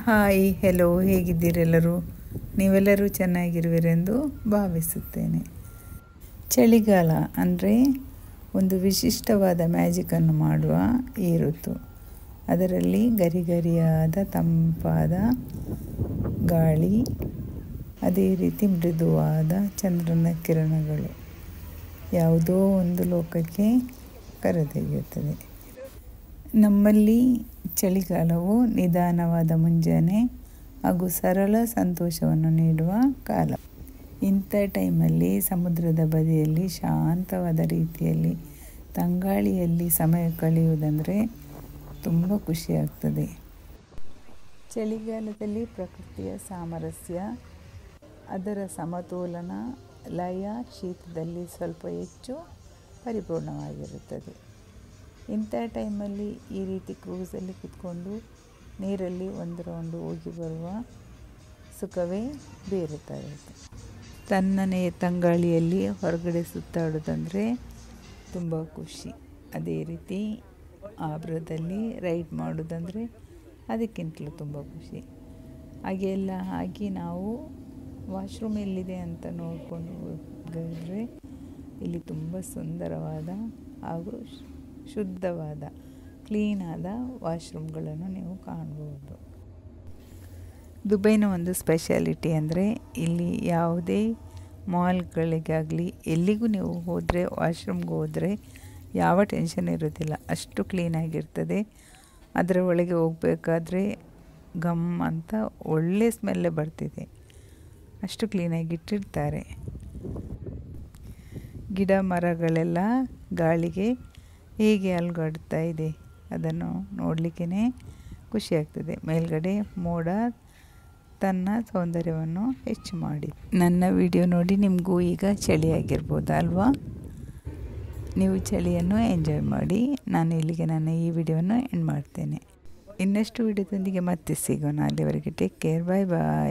Hi hello, ಹೇಗಿದ್ದೀರೆಲ್ಲರೂ? ನೀವೆಲ್ಲರೂ ಚೆನ್ನಾಗಿರುವಿರೆಂದು ಭಾವಿಸುತ್ತೇನೆ. ಚಳಿಗಾಲ ಅಂದರೆ ಒಂದು ವಿಶಿಷ್ಟವಾದ ಮ್ಯಾಜಿಕನ್ನು ಮಾಡುವ ಈ ಋತು. ಅದರಲ್ಲಿ ಗರಿಗರಿಯಾದ ತಂಪಾದ ಗಾಳಿ, ಅದೇ ರೀತಿ ಮೃದುವಾದ ಚಂದ್ರನ ಕಿರಣಗಳು ಯಾವುದೋ ಒಂದು ಲೋಕಕ್ಕೆ ಕರೆದೊಯ್ಯುತ್ತದೆ. ನಮ್ಮಲ್ಲಿ ಚಳಿಗಾಲವು ನಿಧಾನವಾದ ಮುಂಜಾನೆ ಹಾಗೂ ಸರಳ ಸಂತೋಷವನ್ನು ನೀಡುವ ಕಾಲ. ಇಂಥ ಟೈಮಲ್ಲಿ ಸಮುದ್ರದ ಬದಿಯಲ್ಲಿ ಶಾಂತವಾದ ರೀತಿಯಲ್ಲಿ ತಂಗಾಳಿಯಲ್ಲಿ ಸಮಯ ಕಳೆಯುವುದಂದರೆ ತುಂಬ ಖುಷಿಯಾಗ್ತದೆ. ಚಳಿಗಾಲದಲ್ಲಿ ಪ್ರಕೃತಿಯ ಸಾಮರಸ್ಯ, ಅದರ ಸಮತೋಲನ, ಲಯ ಶೀತದಲ್ಲಿ ಸ್ವಲ್ಪ ಹೆಚ್ಚು ಪರಿಪೂರ್ಣವಾಗಿರುತ್ತದೆ. ಇಂಥ ಟೈಮಲ್ಲಿ ಈ ರೀತಿ ಕ್ರೂಸಲ್ಲಿ ಕೂತ್ಕೊಂಡು ನೀರಲ್ಲಿ ಒಂದು ರೌಂಡು ಹೋಗಿ ಬರುವ ಸುಖವೇ ಬೇರೆ ಥರ ಇರುತ್ತೆ. ತಣ್ಣನೆಯ ತಂಗಾಳಿಯಲ್ಲಿ ಹೊರಗಡೆ ಸುತ್ತಾಡೋದಂದರೆ ತುಂಬ ಖುಷಿ. ಅದೇ ರೀತಿ ಆಭ್ರದಲ್ಲಿ ರೈಡ್ ಮಾಡೋದಂದರೆ ಅದಕ್ಕಿಂತಲೂ ತುಂಬ ಖುಷಿ. ಹಾಗೆ ಎಲ್ಲ ಆಗಿ ನಾವು ವಾಶ್ರೂಮ್ ಎಲ್ಲಿದೆ ಅಂತ ನೋಡಿಕೊಂಡು ಹೋಗಿದ್ರೆ ಇಲ್ಲಿ ತುಂಬ ಸುಂದರವಾದ ಹಾಗೂ ಶುದ್ಧವಾದ ಕ್ಲೀನಾದ ವಾಶ್ರೂಮ್ಗಳನ್ನು ನೀವು ಕಾಣ್ಬೋದು. ದುಬೈನ ಒಂದು ಸ್ಪೆಷಾಲಿಟಿ ಅಂದರೆ ಇಲ್ಲಿ ಯಾವುದೇ ಮಾಲ್ಗಳಿಗಾಗಲಿ ಎಲ್ಲಿಗೂ ನೀವು ಹೋದರೆ ವಾಶ್ರೂಮ್ಗೆ ಹೋದರೆ ಯಾವ ಟೆನ್ಷನ್ ಇರೋದಿಲ್ಲ, ಅಷ್ಟು ಕ್ಲೀನಾಗಿರ್ತದೆ. ಅದರ ಒಳಗೆ ಹೋಗಬೇಕಾದ್ರೆ ಗಮ್ ಅಂತ ಒಳ್ಳೆ ಸ್ಮೆಲ್ಲೇ ಬರ್ತಿದೆ, ಅಷ್ಟು ಕ್ಲೀನಾಗಿ ಇಟ್ಟಿರ್ತಾರೆ. ಗಿಡ ಮರಗಳೆಲ್ಲ ಗಾಳಿಗೆ ಹೇಗೆ ಅಲುಗಾಡ್ತಾ ಇದೆ ಅದನ್ನು ನೋಡಲಿಕ್ಕೇ ಖುಷಿಯಾಗ್ತದೆ. ಮೇಲ್ಗಡೆ ಮೋಡ ತನ್ನ ಸೌಂದರ್ಯವನ್ನು ಹೆಚ್ಚು ಮಾಡಿ. ನನ್ನ ವಿಡಿಯೋ ನೋಡಿ ನಿಮಗೂ ಈಗ ಚಳಿಯಾಗಿರ್ಬೋದು ಅಲ್ವಾ? ನೀವು ಚಳಿಯನ್ನು ಎಂಜಾಯ್ ಮಾಡಿ. ನಾನು ಇಲ್ಲಿಗೆ ನನ್ನ ಈ ವಿಡಿಯೋವನ್ನು ಎಂಡ್ ಮಾಡ್ತೇನೆ. ಇನ್ನಷ್ಟು ವಿಡಿಯೋದೊಂದಿಗೆ ಮತ್ತೆ ಸಿಗೋಣ. ಅಲ್ಲಿವರೆಗೆ ಟೇಕ್ ಕೇರ್, ಬಾಯ್ ಬಾಯ್.